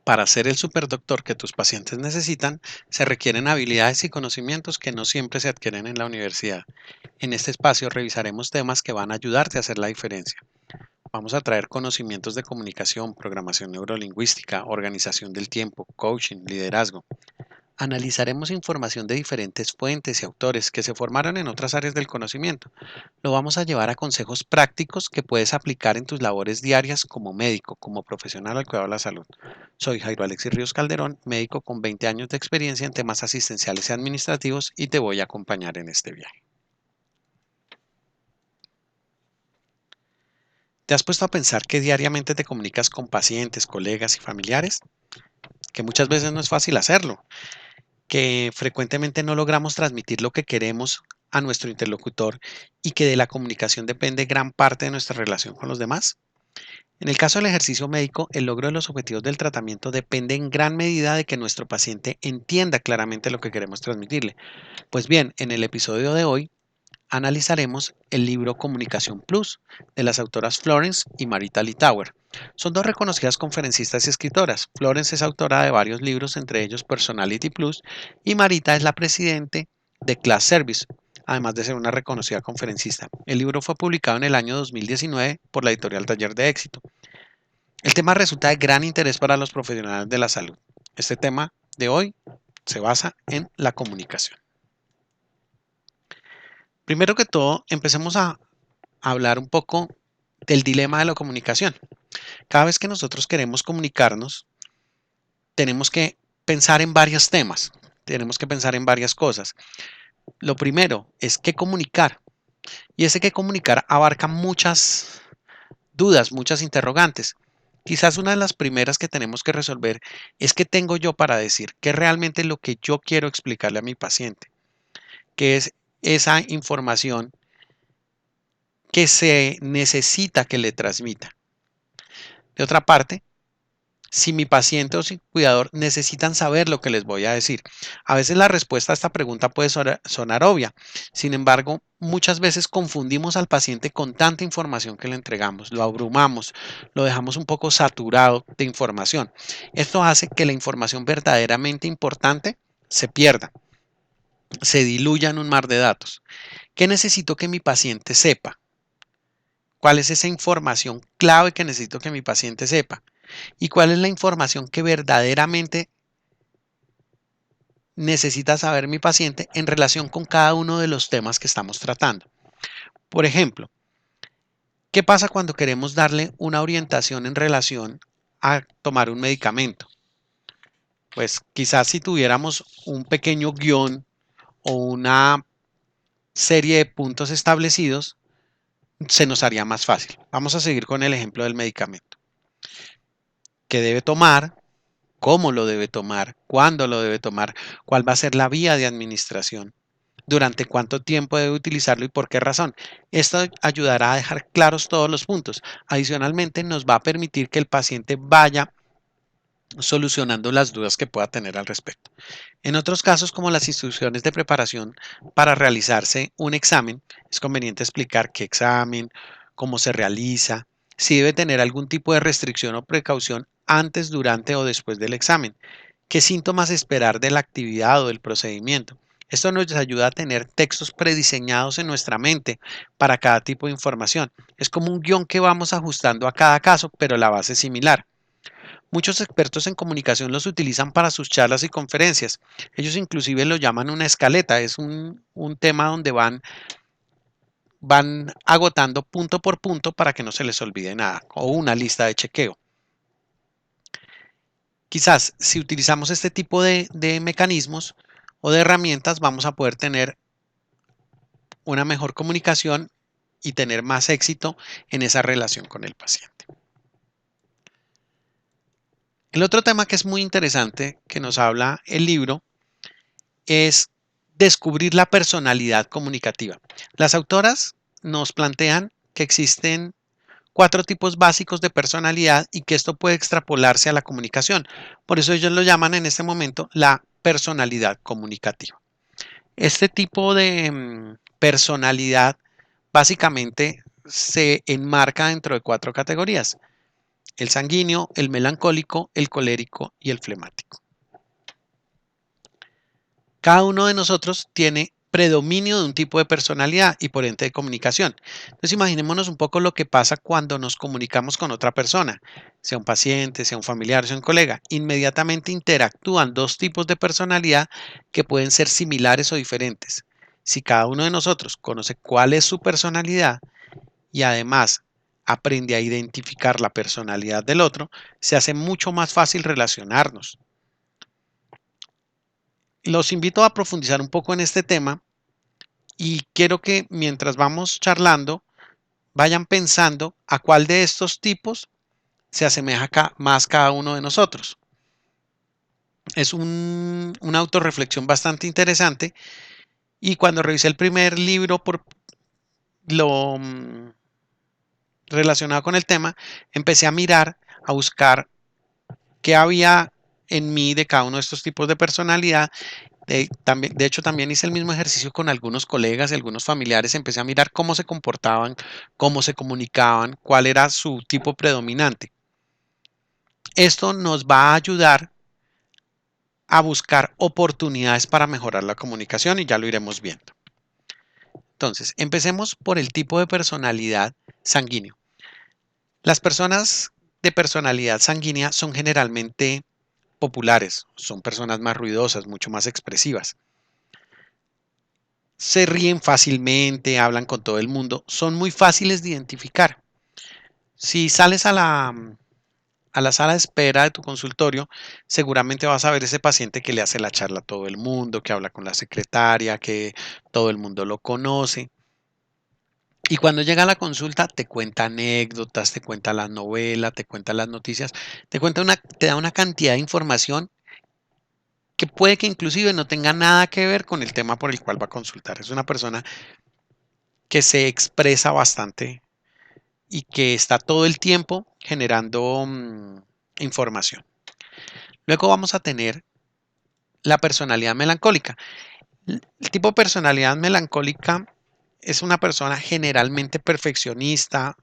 Para ser el superdoctor que tus pacientes necesitan, se requieren habilidades y conocimientos que no siempre se adquieren en la universidad. En este espacio revisaremos temas que van a ayudarte a hacer la diferencia. Vamos a traer conocimientos de comunicación, programación neurolingüística, organización del tiempo, coaching, liderazgo. Analizaremos información de diferentes fuentes y autores que se formaron en otras áreas del conocimiento. Lo vamos a llevar a consejos prácticos que puedes aplicar en tus labores diarias como médico, como profesional al cuidado de la salud. Soy Jairo Alexis Ríos Calderón, médico con 20 años de experiencia en temas asistenciales y administrativos y te voy a acompañar en este viaje. ¿Te has puesto a pensar que diariamente te comunicas con pacientes, colegas y familiares? Que muchas veces no es fácil hacerlo, que frecuentemente no logramos transmitir lo que queremos a nuestro interlocutor y que de la comunicación depende gran parte de nuestra relación con los demás. En el caso del ejercicio médico, el logro de los objetivos del tratamiento depende en gran medida de que nuestro paciente entienda claramente lo que queremos transmitirle. Pues bien, en el episodio de hoy analizaremos el libro Comunicación Plus de las autoras Florence y Marita Littauer. Son dos reconocidas conferencistas y escritoras. Florence es autora de varios libros, entre ellos Personality Plus, y Marita es la presidente de Class Service, además de ser una reconocida conferencista. El libro fue publicado en el año 2019 por la editorial Taller de Éxito. El tema resulta de gran interés para los profesionales de la salud. Este tema de hoy se basa en la comunicación. Primero que todo, empecemos a hablar un poco del dilema de la comunicación. Cada vez que nosotros queremos comunicarnos, tenemos que pensar en varios temas, tenemos que pensar en varias cosas. Lo primero es qué comunicar. Y ese que comunicar abarca muchas dudas, muchas interrogantes. Quizás una de las primeras que tenemos que resolver es qué tengo yo para decir, qué es realmente lo que yo quiero explicarle a mi paciente, qué es esa información que se necesita que le transmita. De otra parte, si mi paciente o si cuidador necesitan saber lo que les voy a decir. A veces la respuesta a esta pregunta puede sonar obvia. Sin embargo, muchas veces confundimos al paciente con tanta información que le entregamos, lo abrumamos, lo dejamos un poco saturado de información. Esto hace que la información verdaderamente importante se pierda, se diluya en un mar de datos. ¿Qué necesito que mi paciente sepa? ¿Cuál es esa información clave que necesito que mi paciente sepa? ¿Y cuál es la información que verdaderamente necesita saber mi paciente en relación con cada uno de los temas que estamos tratando? Por ejemplo, ¿qué pasa cuando queremos darle una orientación en relación a tomar un medicamento? Pues quizás si tuviéramos un pequeño guión o una serie de puntos establecidos, se nos haría más fácil. Vamos a seguir con el ejemplo del medicamento. ¿Qué debe tomar? ¿Cómo lo debe tomar? ¿Cuándo lo debe tomar? ¿Cuál va a ser la vía de administración? ¿Durante cuánto tiempo debe utilizarlo y por qué razón? Esto ayudará a dejar claros todos los puntos. Adicionalmente, nos va a permitir que el paciente vaya solucionando las dudas que pueda tener al respecto. En otros casos, como las instrucciones de preparación para realizarse un examen, es conveniente explicar qué examen, cómo se realiza, si debe tener algún tipo de restricción o precaución antes, durante o después del examen, qué síntomas esperar de la actividad o del procedimiento. Esto nos ayuda a tener textos prediseñados en nuestra mente para cada tipo de información. Es como un guión que vamos ajustando a cada caso, pero la base es similar. Muchos expertos en comunicación los utilizan para sus charlas y conferencias. Ellos inclusive lo llaman una escaleta. Es un tema donde van agotando punto por punto para que no se les olvide nada, o una lista de chequeo. Quizás si utilizamos este tipo de mecanismos o de herramientas, vamos a poder tener una mejor comunicación y tener más éxito en esa relación con el paciente. El otro tema que es muy interesante que nos habla el libro es descubrir la personalidad comunicativa. Las autoras nos plantean que existen 4 tipos básicos de personalidad y que esto puede extrapolarse a la comunicación. Por eso ellos lo llaman en este momento la personalidad comunicativa. Este tipo de personalidad básicamente se enmarca dentro de 4 categorías. el sanguíneo, el melancólico, el colérico y el flemático. Cada uno de nosotros tiene predominio de un tipo de personalidad y por ende de comunicación. Entonces imaginémonos un poco lo que pasa cuando nos comunicamos con otra persona, sea un paciente, sea un familiar, sea un colega. Inmediatamente interactúan dos tipos de personalidad que pueden ser similares o diferentes. Si cada uno de nosotros conoce cuál es su personalidad y además aprende a identificar la personalidad del otro, se hace mucho más fácil relacionarnos. Los invito a profundizar un poco en este tema y quiero que mientras vamos charlando vayan pensando a cuál de estos tipos se asemeja más cada uno de nosotros. Es una autorreflexión bastante interesante y cuando revisé el primer libro por lo relacionado con el tema, empecé a mirar, a buscar qué había en mí de cada uno de estos tipos de personalidad. De hecho, también hice el mismo ejercicio con algunos colegas y algunos familiares. Empecé a mirar cómo se comportaban, cómo se comunicaban, cuál era su tipo predominante. Esto nos va a ayudar a buscar oportunidades para mejorar la comunicación y ya lo iremos viendo. Entonces, empecemos por el tipo de personalidad sanguíneo. Las personas de personalidad sanguínea son generalmente populares, son personas más ruidosas, mucho más expresivas. Se ríen fácilmente, hablan con todo el mundo, son muy fáciles de identificar. Si sales a la sala de espera de tu consultorio, seguramente vas a ver ese paciente que le hace la charla a todo el mundo, que habla con la secretaria, que todo el mundo lo conoce. Y cuando llega a la consulta te cuenta anécdotas, te cuenta la novela, te cuenta las noticias, te da una cantidad de información que puede que inclusive no tenga nada que ver con el tema por el cual va a consultar. Es una persona que se expresa bastante y que está todo el tiempo generando información. Luego vamos a tener la personalidad melancólica. El tipo de personalidad melancólica es una persona generalmente perfeccionista,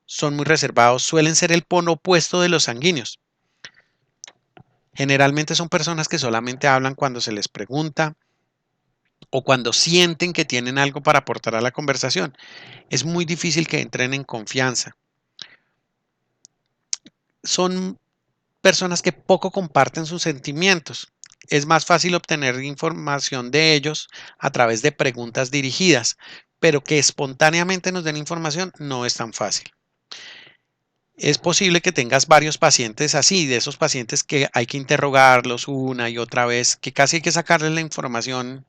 son muy reservados, suelen ser el polo opuesto de los sanguíneos. Generalmente son personas que solamente hablan cuando se les pregunta o cuando sienten que tienen algo para aportar a la conversación. Es muy difícil que entren en confianza. Son personas que poco comparten sus sentimientos. Es más fácil obtener información de ellos a través de preguntas dirigidas, pero que espontáneamente nos den información no es tan fácil. Es posible que tengas varios pacientes así, de esos pacientes que hay que interrogarlos una y otra vez, que casi hay que sacarles la información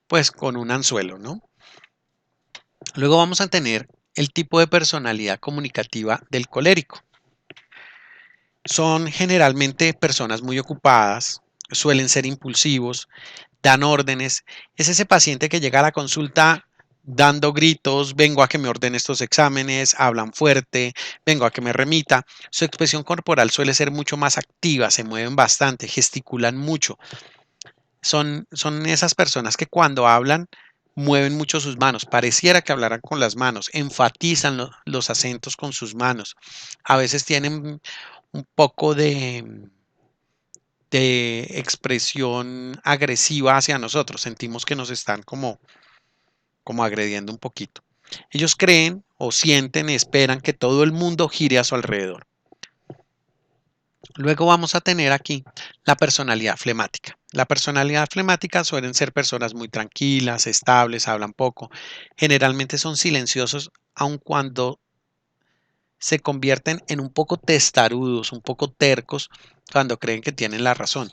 pues con un anzuelo, ¿no? Luego vamos a tener el tipo de personalidad comunicativa del colérico. Son generalmente personas muy ocupadas, suelen ser impulsivos, dan órdenes. Es ese paciente que llega a la consulta dando gritos, vengo a que me ordene estos exámenes, hablan fuerte, vengo a que me remita. Su expresión corporal suele ser mucho más activa, se mueven bastante, gesticulan mucho. Son esas personas que cuando hablan mueven mucho sus manos, pareciera que hablaran con las manos, enfatizan los acentos con sus manos. A veces tienen un poco de expresión agresiva hacia nosotros. Sentimos que nos están como agrediendo un poquito. Ellos creen o sienten, esperan que todo el mundo gire a su alrededor. Luego vamos a tener aquí la personalidad flemática. La personalidad flemática suelen ser personas muy tranquilas, estables, hablan poco. Generalmente son silenciosos, aun cuando se convierten en un poco testarudos, un poco tercos, cuando creen que tienen la razón.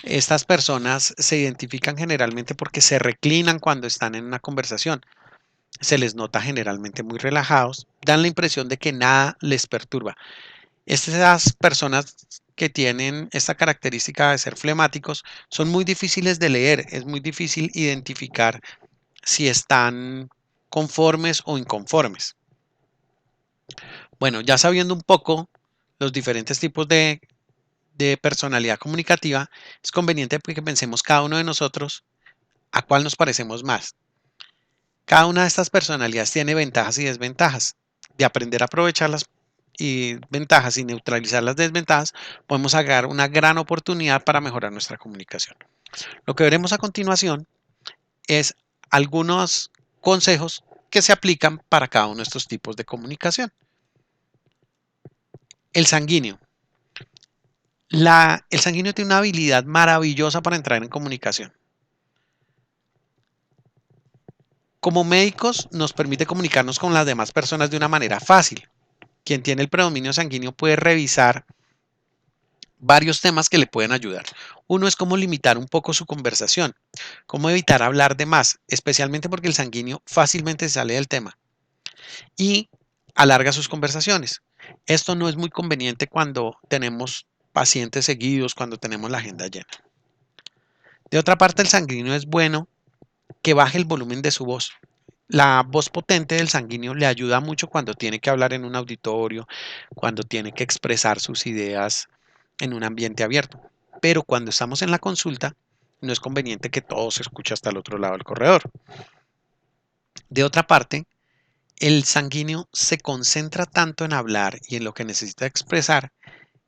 Estas personas se identifican generalmente porque se reclinan cuando están en una conversación. Se les nota generalmente muy relajados, dan la impresión de que nada les perturba. Estas personas que tienen esta característica de ser flemáticos son muy difíciles de leer, es muy difícil identificar si están conformes o inconformes. Bueno, ya sabiendo un poco los diferentes tipos de personalidad comunicativa, es conveniente que pensemos cada uno de nosotros a cuál nos parecemos más. Cada una de estas personalidades tiene ventajas y desventajas. De aprender a aprovecharlas, y ventajas y neutralizar las desventajas, podemos sacar una gran oportunidad para mejorar nuestra comunicación. Lo que veremos a continuación es algunos consejos que se aplican para cada uno de estos tipos de comunicación. El sanguíneo. El sanguíneo tiene una habilidad maravillosa para entrar en comunicación. Como médicos nos permite comunicarnos con las demás personas de una manera fácil. Quien tiene el predominio sanguíneo puede revisar varios temas que le pueden ayudar. Uno es cómo limitar un poco su conversación, cómo evitar hablar de más, especialmente porque el sanguíneo fácilmente sale del tema y alarga sus conversaciones. Esto no es muy conveniente cuando tenemos pacientes seguidos, cuando tenemos la agenda llena. De otra parte, el sanguíneo es bueno que baje el volumen de su voz. La voz potente del sanguíneo le ayuda mucho cuando tiene que hablar en un auditorio, cuando tiene que expresar sus ideas en un ambiente abierto. Pero cuando estamos en la consulta, no es conveniente que todo se escuche hasta el otro lado del corredor. De otra parte, el sanguíneo se concentra tanto en hablar y en lo que necesita expresar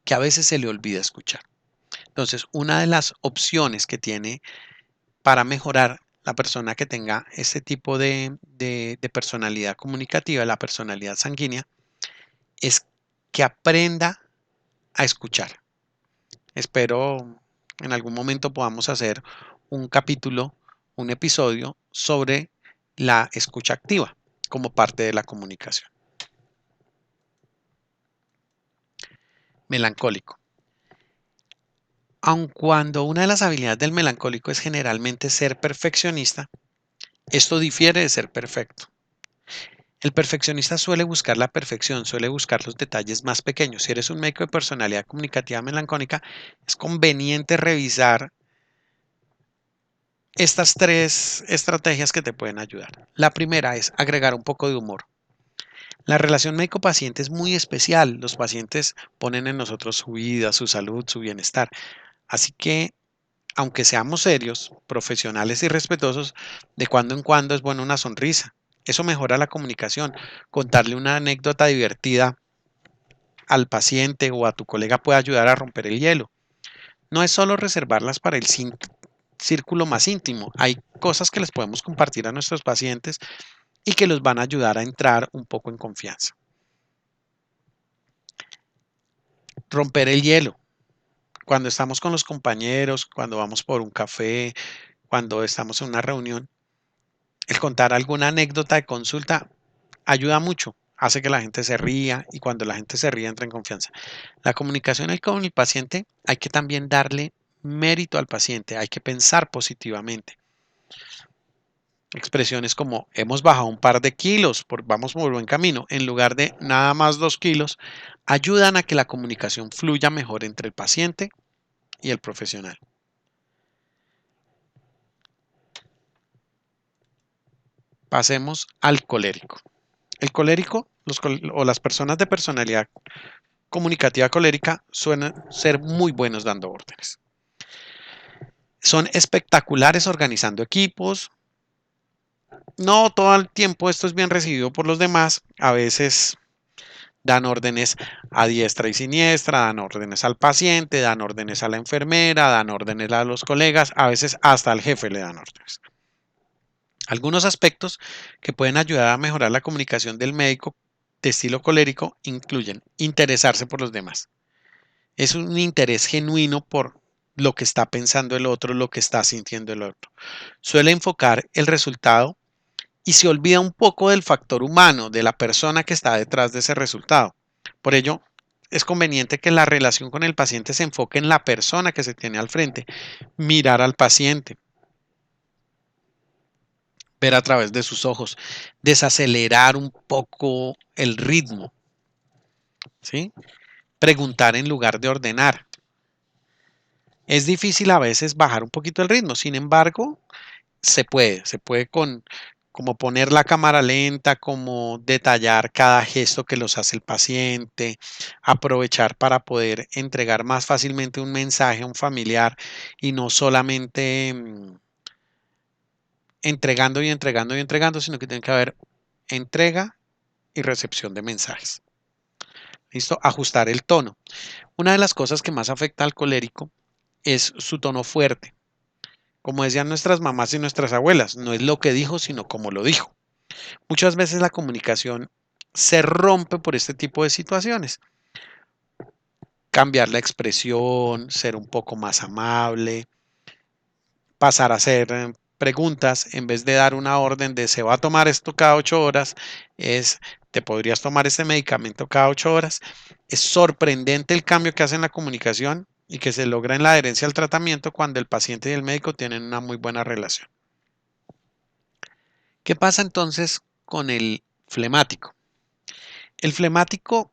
que a veces se le olvida escuchar. Entonces, una de las opciones que tiene para mejorar la persona que tenga este tipo de personalidad comunicativa, la personalidad sanguínea, es que aprenda a escuchar. Espero en algún momento podamos hacer un capítulo, un episodio sobre la escucha activa como parte de la comunicación. Melancólico. Aun cuando una de las habilidades del melancólico es generalmente ser perfeccionista, esto difiere de ser perfecto. El perfeccionista suele buscar la perfección, suele buscar los detalles más pequeños. Si eres un médico de personalidad comunicativa melancólica, es conveniente revisar estas tres estrategias que te pueden ayudar. La primera es agregar un poco de humor. La relación médico-paciente es muy especial. Los pacientes ponen en nosotros su vida, su salud, su bienestar. Así que, aunque seamos serios, profesionales y respetuosos, de cuando en cuando es buena una sonrisa. Eso mejora la comunicación. Contarle una anécdota divertida al paciente o a tu colega puede ayudar a romper el hielo. No es solo reservarlas para el círculo más íntimo. Hay cosas que les podemos compartir a nuestros pacientes y que los van a ayudar a entrar un poco en confianza. Romper el hielo. Cuando estamos con los compañeros, cuando vamos por un café, cuando estamos en una reunión, el contar alguna anécdota de consulta ayuda mucho, hace que la gente se ría y cuando la gente se ríe entra en confianza. La comunicación con el paciente hay que también darle mérito al paciente, hay que pensar positivamente. Expresiones como hemos bajado un par de kilos, vamos por buen camino, en lugar de nada más 2 kilos, ayudan a que la comunicación fluya mejor entre el paciente y el profesional. Pasemos al colérico. El colérico o las personas de personalidad comunicativa colérica suelen ser muy buenos dando órdenes. Son espectaculares organizando equipos. No todo el tiempo esto es bien recibido por los demás. A veces dan órdenes a diestra y siniestra, dan órdenes al paciente, dan órdenes a la enfermera, dan órdenes a los colegas, a veces hasta al jefe le dan órdenes. Algunos aspectos que pueden ayudar a mejorar la comunicación del médico de estilo colérico incluyen interesarse por los demás. Es un interés genuino por lo que está pensando el otro, lo que está sintiendo el otro. Suele enfocar el resultado y se olvida un poco del factor humano, de la persona que está detrás de ese resultado. Por ello, es conveniente que la relación con el paciente se enfoque en la persona que se tiene al frente, mirar al paciente, ver a través de sus ojos, desacelerar un poco el ritmo, ¿sí? Preguntar en lugar de ordenar. Es difícil a veces bajar un poquito el ritmo, sin embargo, se puede como poner la cámara lenta, como detallar cada gesto que los hace el paciente, aprovechar para poder entregar más fácilmente un mensaje a un familiar y no solamente entregando y entregando y entregando, sino que tiene que haber entrega y recepción de mensajes. ¿Listo? Ajustar el tono. Una de las cosas que más afecta al colérico es su tono fuerte. Como decían nuestras mamás y nuestras abuelas, no es lo que dijo, sino cómo lo dijo. Muchas veces la comunicación se rompe por este tipo de situaciones. Cambiar la expresión, ser un poco más amable, pasar a hacer preguntas en vez de dar una orden de se va a tomar esto cada 8 horas, es te podrías tomar este medicamento cada 8 horas. Es sorprendente el cambio que hace en la comunicación y que se logra en la adherencia al tratamiento cuando el paciente y el médico tienen una muy buena relación. ¿Qué pasa entonces con el flemático? El flemático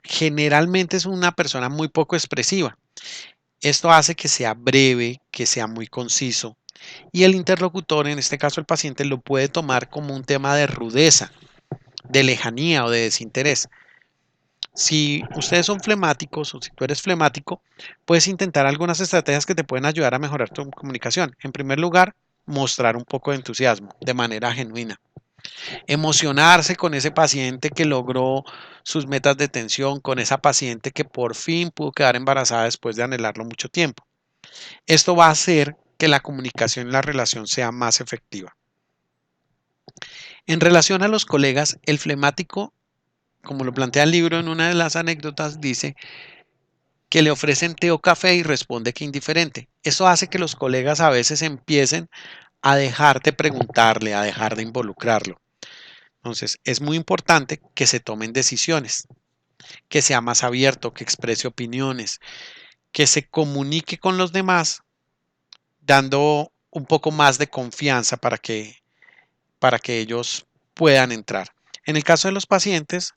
generalmente es una persona muy poco expresiva. Esto hace que sea breve, que sea muy conciso y el interlocutor, en este caso el paciente, lo puede tomar como un tema de rudeza, de lejanía o de desinterés. Si ustedes son flemáticos o si tú eres flemático, puedes intentar algunas estrategias que te pueden ayudar a mejorar tu comunicación. En primer lugar, mostrar un poco de entusiasmo de manera genuina. Emocionarse con ese paciente que logró sus metas de atención, con esa paciente que por fin pudo quedar embarazada después de anhelarlo mucho tiempo. Esto va a hacer que la comunicación y la relación sea más efectiva. En relación a los colegas, el flemático, como lo plantea el libro en una de las anécdotas, dice que le ofrecen té o café y responde que indiferente. Eso hace que los colegas a veces empiecen a dejar de preguntarle, a dejar de involucrarlo. Entonces, es muy importante que se tomen decisiones, que sea más abierto, que exprese opiniones, que se comunique con los demás, dando un poco más de confianza para que ellos puedan entrar. En el caso de los pacientes,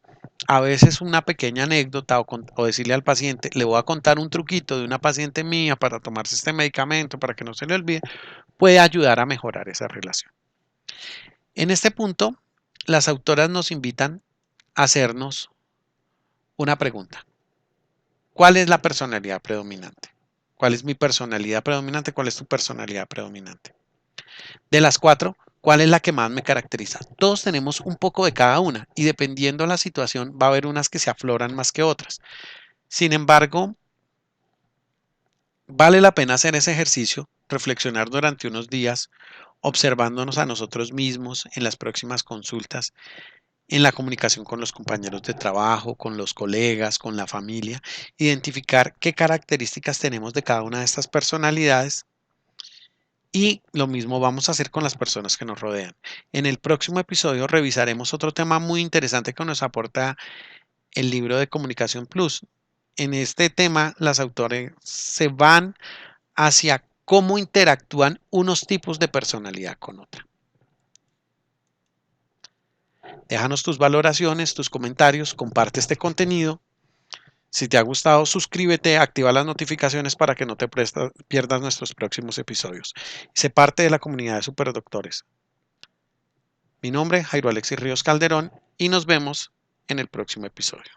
a veces una pequeña anécdota o decirle al paciente, le voy a contar un truquito de una paciente mía para tomarse este medicamento para que no se le olvide, puede ayudar a mejorar esa relación. En este punto, las autoras nos invitan a hacernos una pregunta. ¿Cuál es la personalidad predominante? ¿Cuál es mi personalidad predominante? ¿Cuál es tu personalidad predominante? De las cuatro, ¿cuál es la que más me caracteriza? Todos tenemos un poco de cada una y dependiendo de la situación va a haber unas que se afloran más que otras. Sin embargo, vale la pena hacer ese ejercicio, reflexionar durante unos días, observándonos a nosotros mismos en las próximas consultas, en la comunicación con los compañeros de trabajo, con los colegas, con la familia, identificar qué características tenemos de cada una de estas personalidades. Y lo mismo vamos a hacer con las personas que nos rodean. En el próximo episodio revisaremos otro tema muy interesante que nos aporta el libro de Comunicación Plus. En este tema, las autores se van hacia cómo interactúan unos tipos de personalidad con otra. Déjanos tus valoraciones, tus comentarios, comparte este contenido. Si te ha gustado, suscríbete, activa las notificaciones para que no te pierdas nuestros próximos episodios. Sé parte de la comunidad de superdoctores. Mi nombre es Jairo Alexis Ríos Calderón y nos vemos en el próximo episodio.